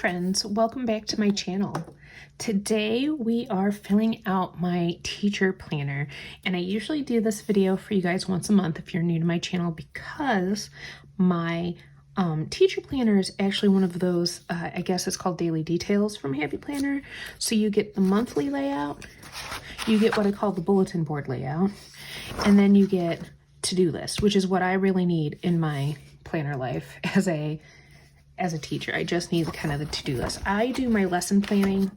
friends, welcome back to my channel. Today we are filling out my teacher planner, and I usually do this video for you guys once a month if you're new to my channel, because my teacher planner is actually one of those, I guess it's called daily details from Happy Planner. So you get the monthly layout, you get what I call the bulletin board layout, and then you get to-do list, which is what I really need in my planner life as a teacher. I just need kind of the to-do list. I do my lesson planning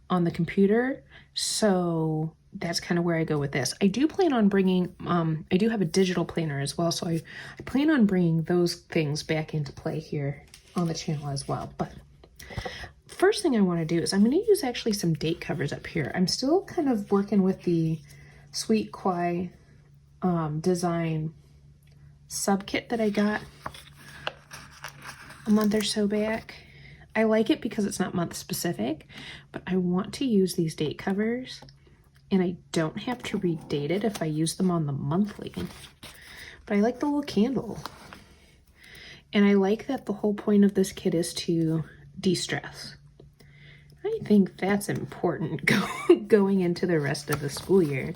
on the computer, so that's kind of where I go with this. I do plan on bringing, I do have a digital planner as well, so I plan on bringing those things back into play here on the channel as well. But first thing I want to do is I'm going to use actually some date covers up here. I'm still kind of working with the Sweet Kawaii Design sub kit that I got a month or so back. I like it because it's not month specific, but I want to use these date covers and I don't have to redate it if I use them on the monthly. But I like the little candle. And I like that the whole point of this kit is to de-stress. I think that's important going into the rest of the school year.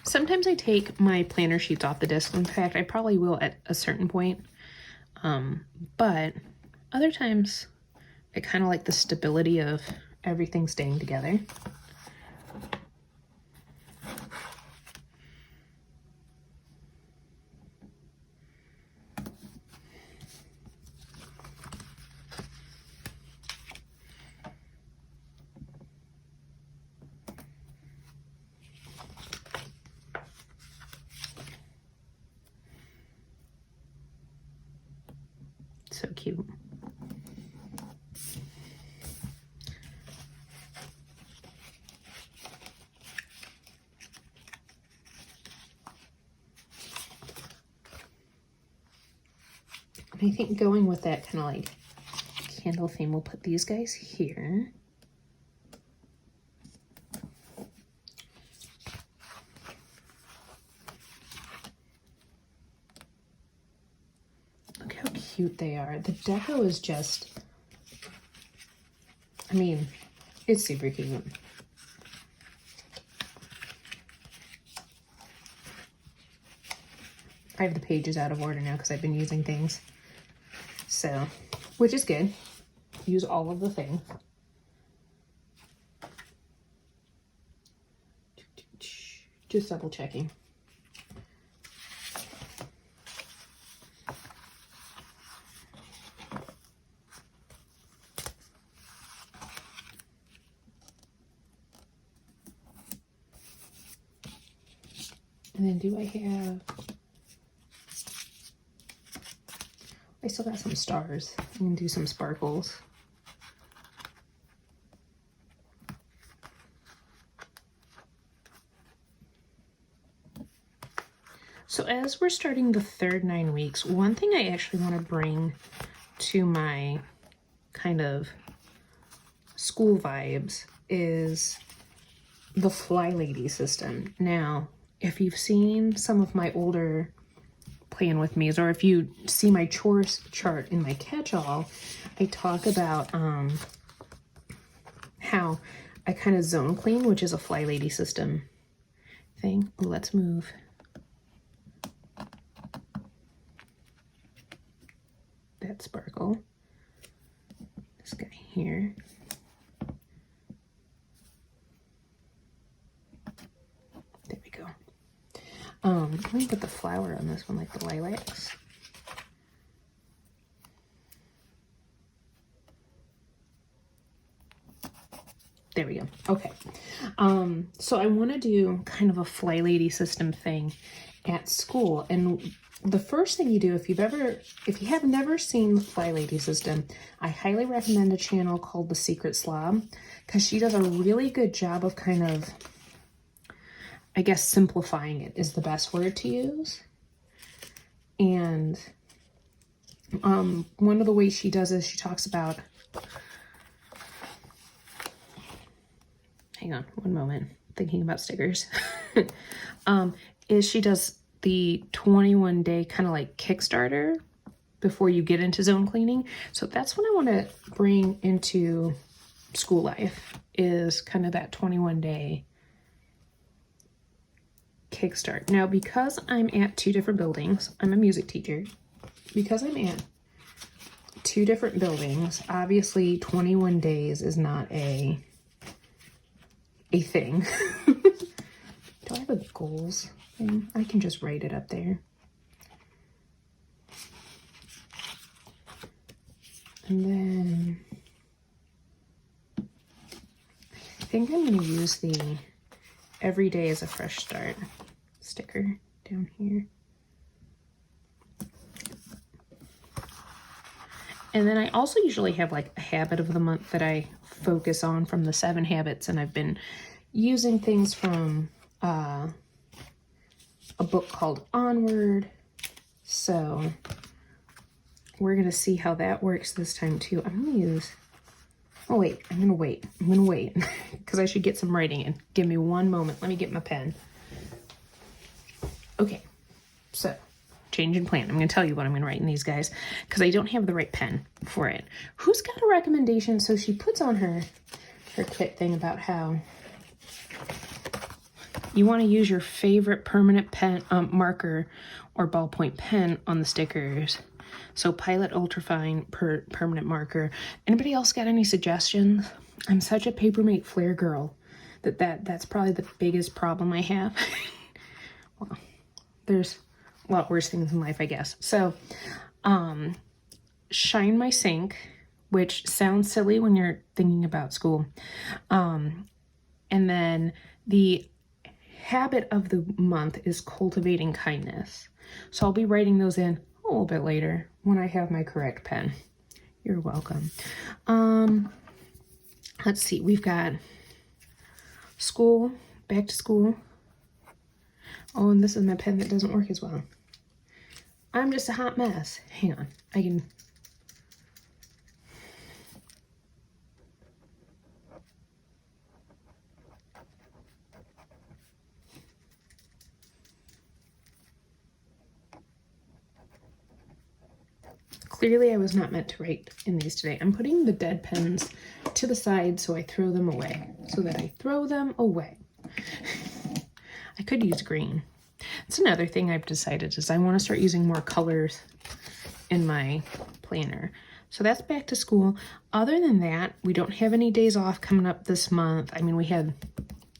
Sometimes I take my planner sheets off the disc. In fact, I probably will at a certain point. But other times I kind of like the stability of everything staying together. So cute. And I think going with that kind of like candle theme, we'll put these guys here. Look how cute they are. The deco is just, I mean, it's super cute. I have the pages out of order now because I've been using things. So, which is good. Use all of the things. Just double checking. And then do I have, I still got some stars. I'm gonna do some sparkles. So as we're starting the third 9 weeks, one thing I actually want to bring to my kind of school vibes is the Fly Lady system. Now, if you've seen some of my older Plan With Me's, or if you see my chores chart in my catch-all, I talk about how I kind of zone clean, which is a Fly Lady system thing. Ooh, let's move. That sparkle. This guy here. There we go. Let me put the flower on this one, like the lilacs. There we go. Okay. So I want to do kind of a Fly Lady system thing at school. And the first thing you do, if you have never seen the Fly Lady system, I highly recommend a channel called The Secret Slob, because she does a really good job of kind of, I guess, simplifying it is the best word to use. And one of the ways she does is she talks about, hang on one moment, thinking about stickers. is she does the 21-day kind of like Kickstarter before you get into zone cleaning. So that's what I want to bring into school life, is kind of that 21-day kickstart. Now, because I'm at 2 different buildings, I'm a music teacher. Because I'm at 2 different buildings, obviously 21 days is not a thing. Do I have a goals thing? I can just write it up there. And then I think I'm going to use the every day is a fresh start sticker down here. And then I also usually have like a habit of the month that I focus on from the 7 habits, and I've been using things from a book called Onward. So we're going to see how that works this time too. I'm going to use, I'm going to wait because I should get some writing in. Give me one moment. Let me get my pen. Okay, so change in plan. I'm going to tell you what I'm going to write in these guys because I don't have the right pen for it. Who's got a recommendation? So she puts on her kit thing about how you want to use your favorite permanent pen, marker or ballpoint pen on the stickers. So Pilot Ultrafine permanent marker. Anybody else got any suggestions? I'm such a Papermate Flare girl that's probably the biggest problem I have. Well, there's a lot worse things in life, I guess. So, Shine My Sink, which sounds silly when you're thinking about school. And then the habit of the month is cultivating kindness. So I'll be writing those in a little bit later when I have my correct pen. You're welcome. Let's see, we've got school, back to school. Oh, and this is my pen that doesn't work as well. I'm just a hot mess. Hang on, I can... Clearly, I was not meant to write in these today. I'm putting the dead pens to the side so I throw them away. I could use green. That's another thing I've decided is I want to start using more colors in my planner. So that's back to school. Other than that, we don't have any days off coming up this month. I mean, we had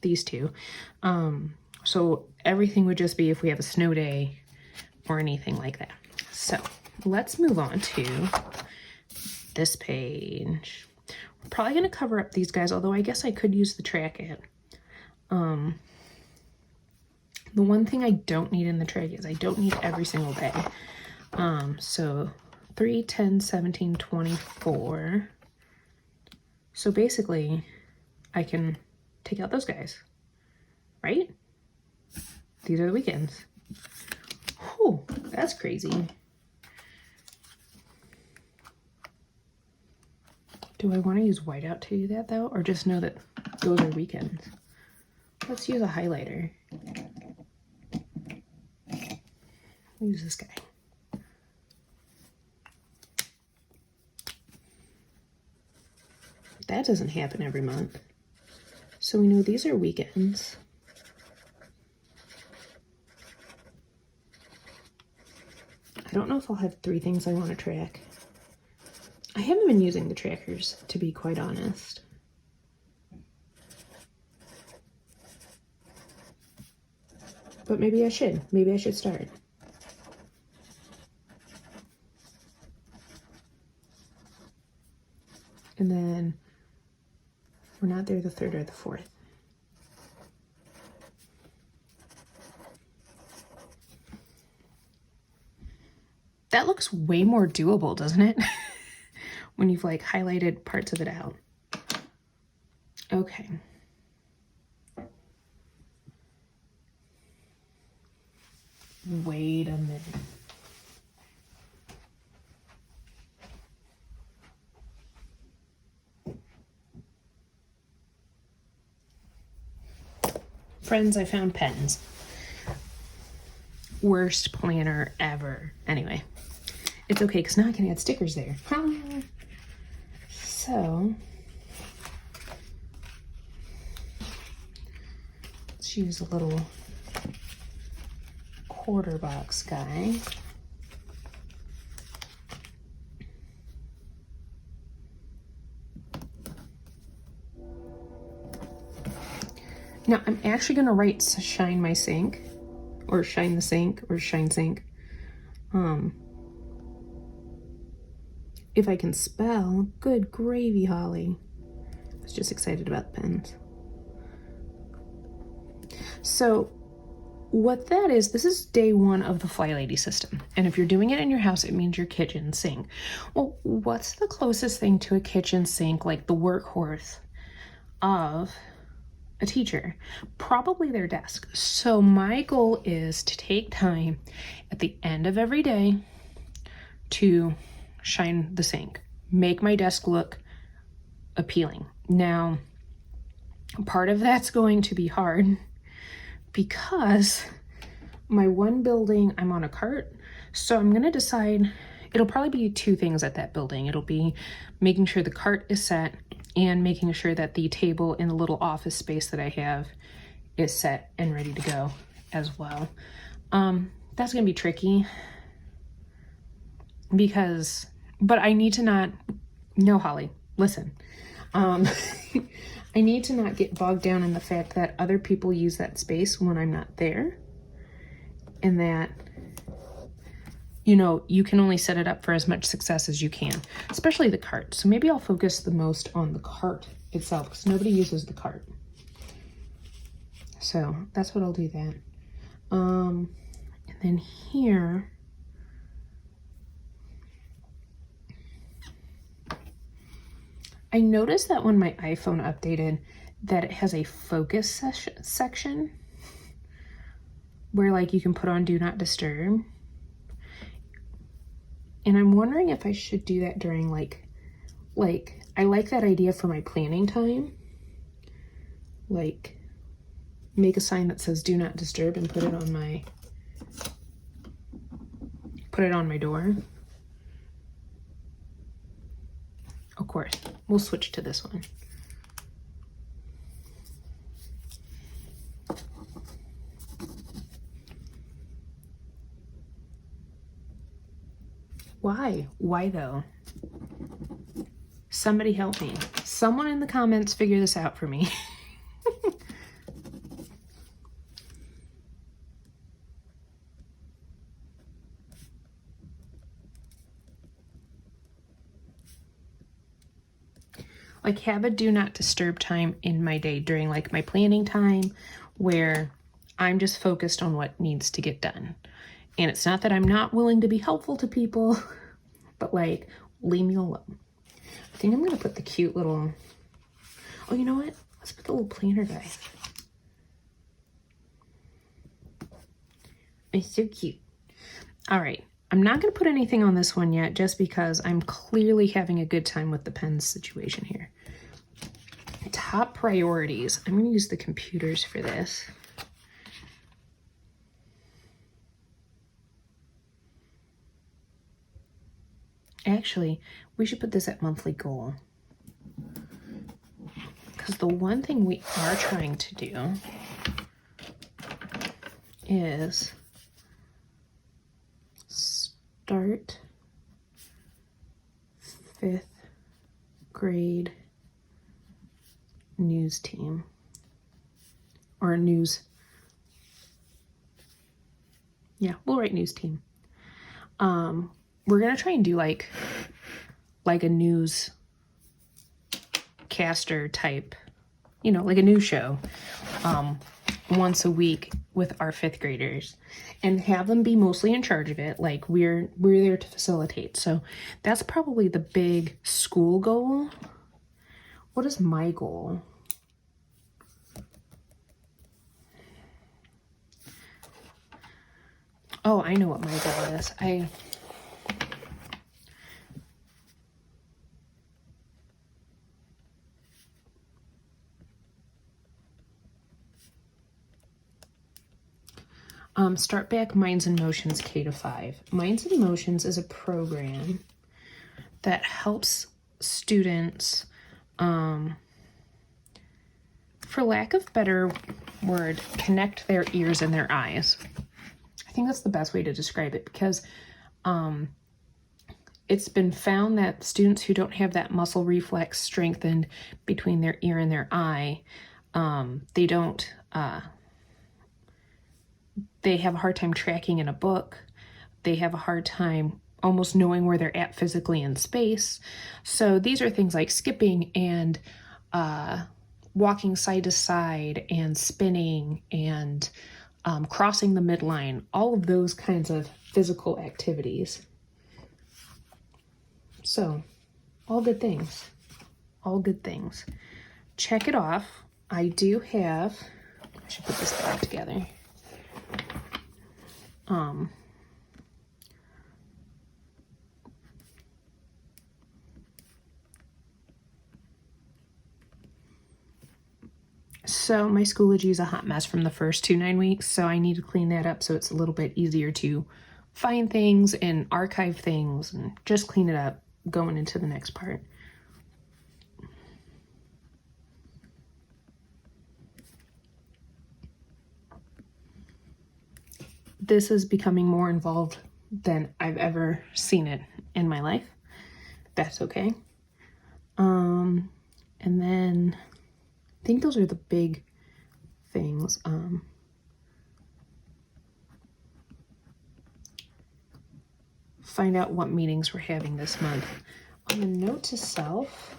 these 2. So everything would just be if we have a snow day or anything like that. So let's move on to this page. We're probably going to cover up these guys, although I guess I could use the track it. The one thing I don't need in the trig is I don't need every single day. So 3, 10, 17, 24. So basically, I can take out those guys, right? These are the weekends. Whew, that's crazy. Do I want to use whiteout to do that though, or just know that those are weekends? Let's use a highlighter. Use this guy. That doesn't happen every month. So we know these are weekends. I don't know if I'll have 3 things I want to track. I haven't been using the trackers, to be quite honest. But maybe I should. Maybe I should start. And then we're not there the 3rd or the 4th. That looks way more doable, doesn't it? When you've like highlighted parts of it out. Okay. Wait a minute. Friends, I found pens. Worst planner ever. Anyway, it's okay because now I can add stickers there. So, let's use a little quarter box guy. Now, I'm actually going to write shine my sink, or shine the sink, or shine sink. If I can spell, good gravy, Holly. I was just excited about the pens. So what that is, this is day one of the Fly Lady system. And if you're doing it in your house, it means your kitchen sink. Well, what's the closest thing to a kitchen sink, like the workhorse of a teacher? Probably their desk. So my goal is to take time at the end of every day to shine the sink, make my desk look appealing. Now, part of that's going to be hard because my one building, I'm on a cart. So I'm going to decide, it'll probably be two things at that building. It'll be making sure the cart is set and making sure that the table in the little office space that I have is set and ready to go as well. That's going to be tricky because, but I need to not, no, Holly, listen. I need to not get bogged down in the fact that other people use that space when I'm not there, and that, you know, you can only set it up for as much success as you can, especially the cart. So maybe I'll focus the most on the cart itself because nobody uses the cart. So that's what I'll do then. And then here, I noticed that when my iPhone updated that it has a focus section where like you can put on do not disturb. And I'm wondering if I should do that during like I like that idea for my planning time. Like make a sign that says do not disturb and put it on my door. Of course, we'll switch to this one. Why? Why though? Somebody help me. Someone in the comments figure this out for me. Like have a do not disturb time in my day during like my planning time where I'm just focused on what needs to get done. And it's not that I'm not willing to be helpful to people, but like leave me alone. I think I'm gonna put the cute little, oh, you know what? Let's put the little planner guy. It's so cute. All right. I'm not going to put anything on this one yet just because I'm clearly having a good time with the pens situation here. Top priorities. I'm going to use the computers for this. Actually, we should put this at monthly goal. Because the one thing we are trying to do is start 5th grade news team, or a news, yeah, we'll write news team. We're gonna try and do like a news caster type, you know, like a news show, once a week with our 5th graders and have them be mostly in charge of it. Like we're there to facilitate. So that's probably the big school goal. What is my goal? Oh, I know what my goal is. Start Back Minds and Motions K to 5. Minds and Motions is a program that helps students, for lack of better word, connect their ears and their eyes. I think that's the best way to describe it, because it's been found that students who don't have that muscle reflex strengthened between their ear and their eye, they have a hard time tracking in a book. They have a hard time almost knowing where they're at physically in space. So these are things like skipping and walking side to side and spinning and crossing the midline, all of those kinds of physical activities. So, all good things. All good things. Check it off. I do have, I should put this back together. So my Schoology is a hot mess from the first 9 weeks, so I need to clean that up so it's a little bit easier to find things and archive things and just clean it up going into the next part. This is becoming more involved than I've ever seen it in my life. That's okay. And then I think those are the big things. Find out what meetings we're having this month. On the note to self,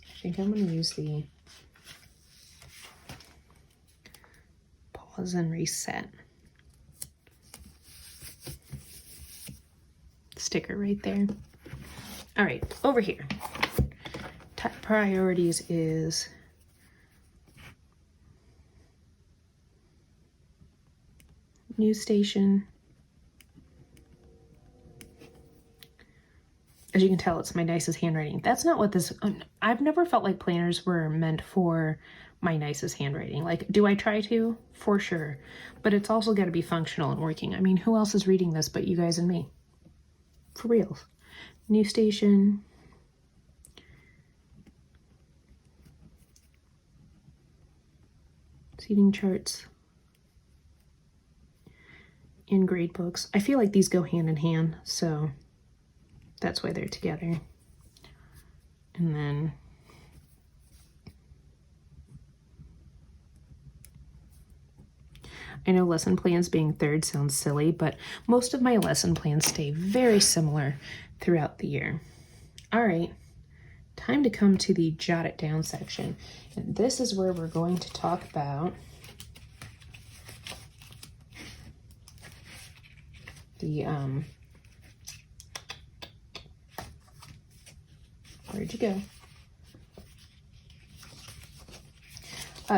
I think I'm going to use the pause and reset sticker right there. All right, over here. Top priorities is news station. As you can tell, it's my nicest handwriting. That's not what this, I've never felt like planners were meant for my nicest handwriting. Like, do I try to? For sure. But it's also got to be functional and working. I mean, who else is reading this but you guys and me? For reals. News station. Seating charts. And grade books. I feel like these go hand in hand, so that's why they're together. And then I know lesson plans being third sounds silly, but most of my lesson plans stay very similar throughout the year. All right, time to come to the jot it down section. And this is where we're going to talk about the, where'd you go?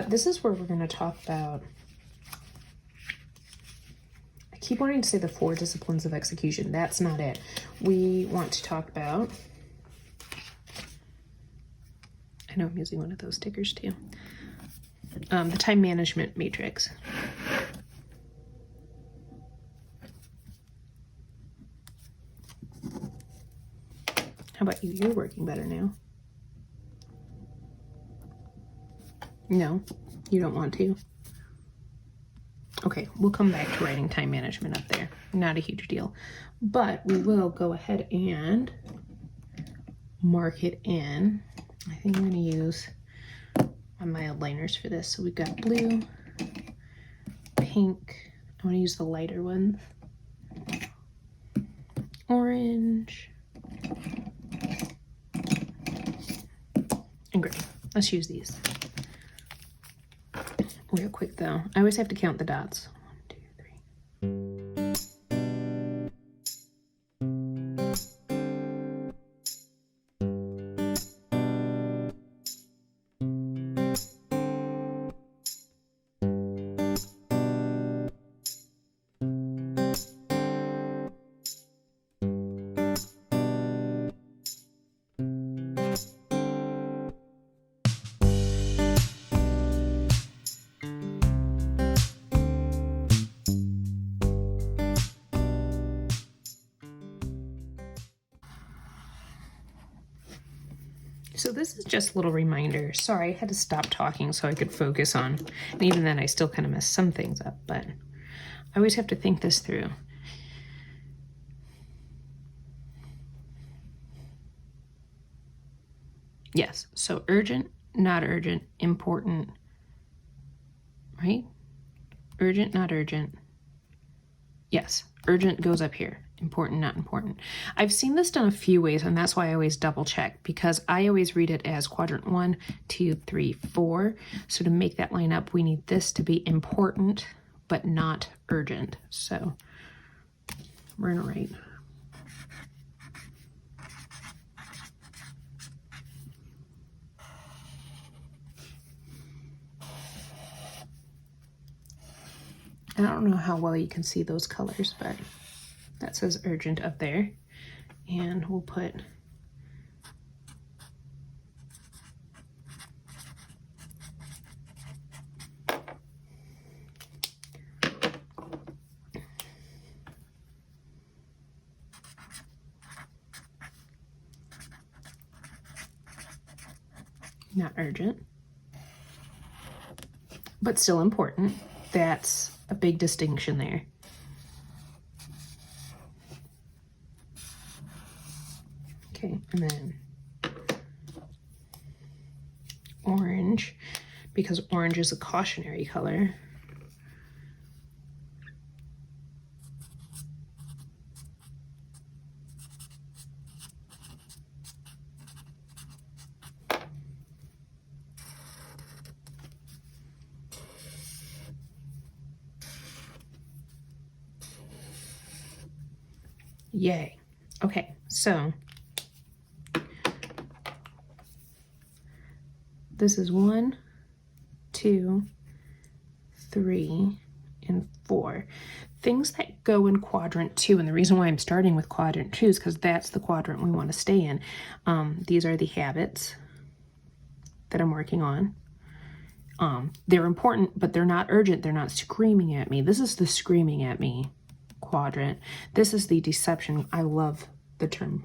This is where we're going to talk about, I keep wanting to say the 4 disciplines of execution. That's not it. We want to talk about, I know I'm using one of those stickers too, the time management matrix. How about you? You're working better now. No, you don't want to. Okay, we'll come back to writing time management up there. Not a huge deal. But we will go ahead and mark it in. I think I'm going to use my mild liners for this. So we've got blue, pink. I want to use the lighter ones. Orange. And gray. Let's use these. Real quick though, I always have to count the dots. 1, 2, 3. So this is just a little reminder. Sorry, I had to stop talking so I could focus on, and even then I still kind of mess some things up, but I always have to think this through. Yes, so urgent, not urgent, important, right? Urgent, not urgent. Yes, urgent goes up here. Important, not important. I've seen this done a few ways, and that's why I always double check, because I always read it as quadrant 1, 2, 3, 4. So to make that line up, we need this to be important, but not urgent. So we're gonna write I don't know how well you can see those colors, but that says urgent up there. And we'll put not urgent, but still important. That's a big distinction there. Okay, and then orange, because orange is a cautionary color. Yay. Okay, so this is 1, 2, 3, and 4. Things that go in quadrant 2, and the reason why I'm starting with quadrant 2 is because that's the quadrant we want to stay in. These are the habits that I'm working on. They're important, but they're not urgent. They're not screaming at me. This is the screaming at me quadrant. This is the deception. I love the term.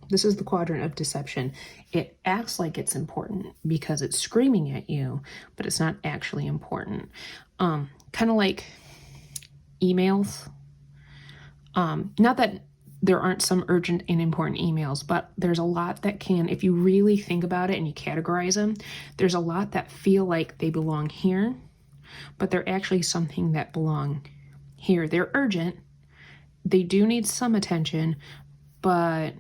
This is the quadrant of deception. It acts like it's important because it's screaming at you, but it's not actually important. Kind of like emails. Not that there aren't some urgent and important emails, but there's a lot that can, if you really think about it and you categorize them, there's a lot that feel like they belong here, but they're actually something that belong here. They're urgent. They do need some attention, but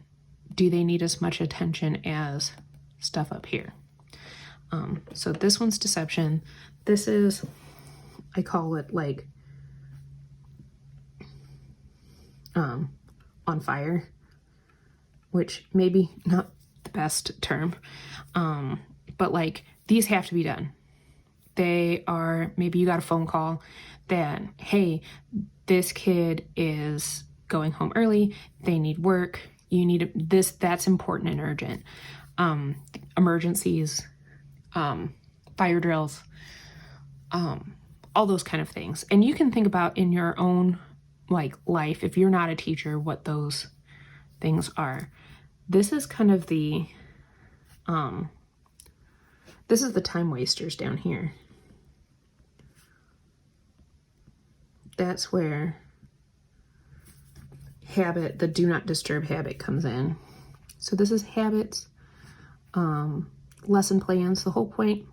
do they need as much attention as stuff up here? So this one's deception. This is, I call it like on fire, which maybe not the best term, but like these have to be done. They are, maybe you got a phone call that, hey, this kid is going home early, they need work, you need this, that's important and urgent. Emergencies, fire drills, all those kind of things. And you can think about in your own like life, if you're not a teacher, what those things are. This is kind of the, this is the time wasters down here. That's where habit, the do not disturb habit comes in. So this is habits, lesson plans. The whole point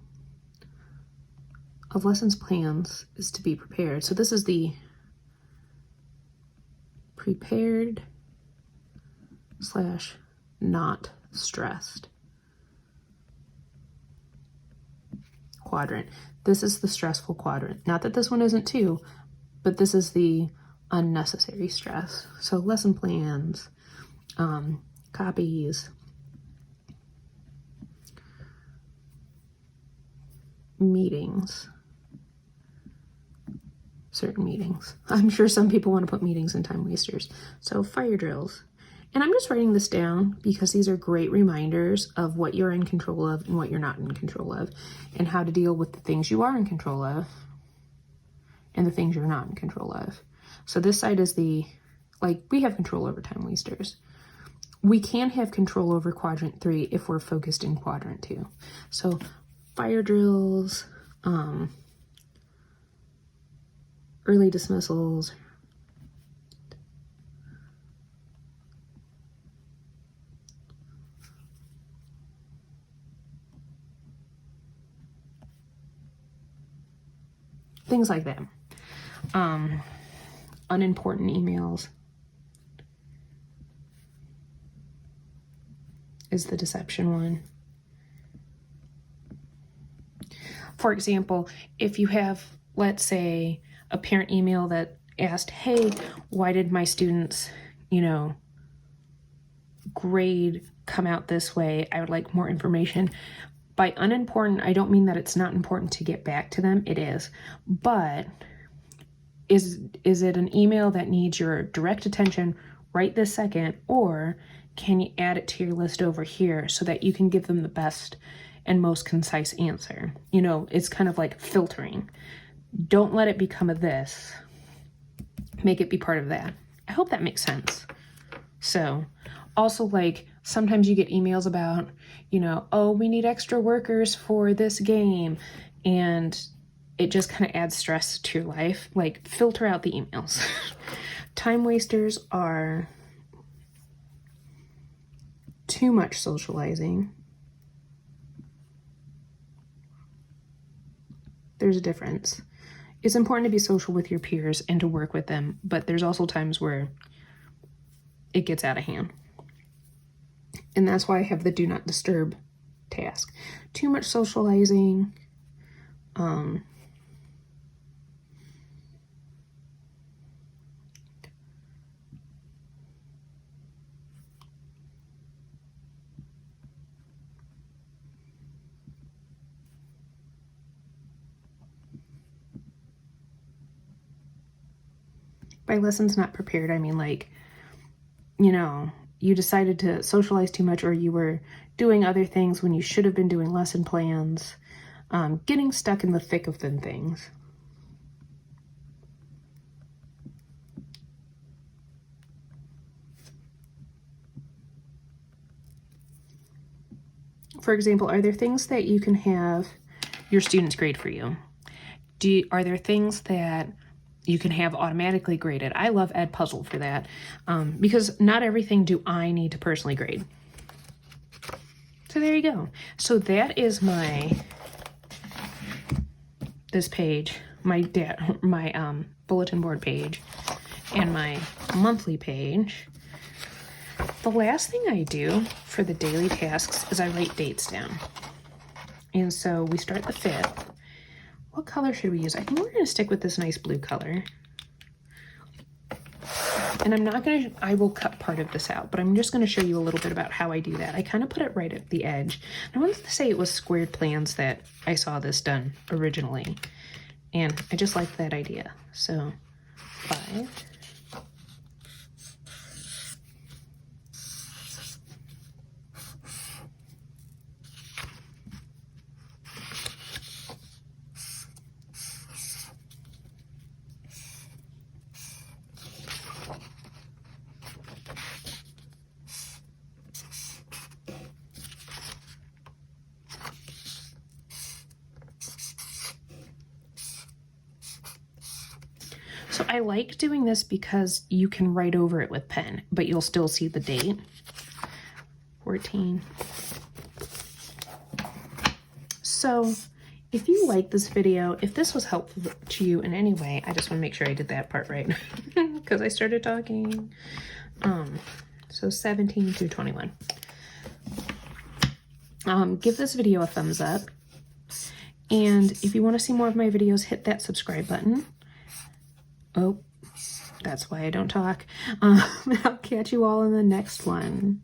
of lessons plans is to be prepared. So this is the prepared / not stressed quadrant. This is the stressful quadrant. Not that this one isn't too, but this is the unnecessary stress. So lesson plans, copies, meetings, certain meetings. I'm sure some people want to put meetings in time wasters. So fire drills. And I'm just writing this down because these are great reminders of what you're in control of and what you're not in control of, and how to deal with the things you are in control of and the things you're not in control of. So this side is the, like, we have control over time wasters. we can have control over quadrant 3 if we're focused in quadrant 2. So fire drills, early dismissals, things like that. Unimportant emails is the deception one. For example, if you have, let's say, a parent email that asked, hey, why did my students, grade come out this way? I would like more information. By unimportant, I don't mean that it's not important to get back to them. It is. But is it an email that needs your direct attention right this second, or can you add it to your list over here so that you can give them the best and most concise answer? It's kind of like filtering. Don't let it become a this. Make it be part of that. I hope that makes sense. So also, like, sometimes you get emails about, oh, we need extra workers for this game, and it just kind of adds stress to your life. Like, filter out the emails. Time wasters are too much socializing. There's a difference. It's important to be social with your peers and to work with them, but there's also times where it gets out of hand. And that's why I have the do not disturb task. Too much socializing. By lessons not prepared, I mean, like, you decided to socialize too much, or you were doing other things when you should have been doing lesson plans, getting stuck in the thick of things. For example, are there things that you can have your students grade for you? Are there things that you can have automatically graded? I love Edpuzzle for that, because not everything do I need to personally grade. So there you go. So that is this page, my bulletin board page, and my monthly page. The last thing I do for the daily tasks is I write dates down. And so we start the 5th. What color should we use? I think we're going to stick with this nice blue color. And I will cut part of this out, but I'm just going to show you a little bit about how I do that. I kind of put it right at the edge. I wanted to say it was squared plans that I saw this done originally. And I just liked that idea. So 5. So I like doing this because you can write over it with pen, but you'll still see the date. 14. So if you like this video, if this was helpful to you in any way, I just want to make sure I did that part right because I started talking. So 17 through 21. Give this video a thumbs up. And if you want to see more of my videos, hit that subscribe button. Oh, that's why I don't talk. I'll catch you all in the next one.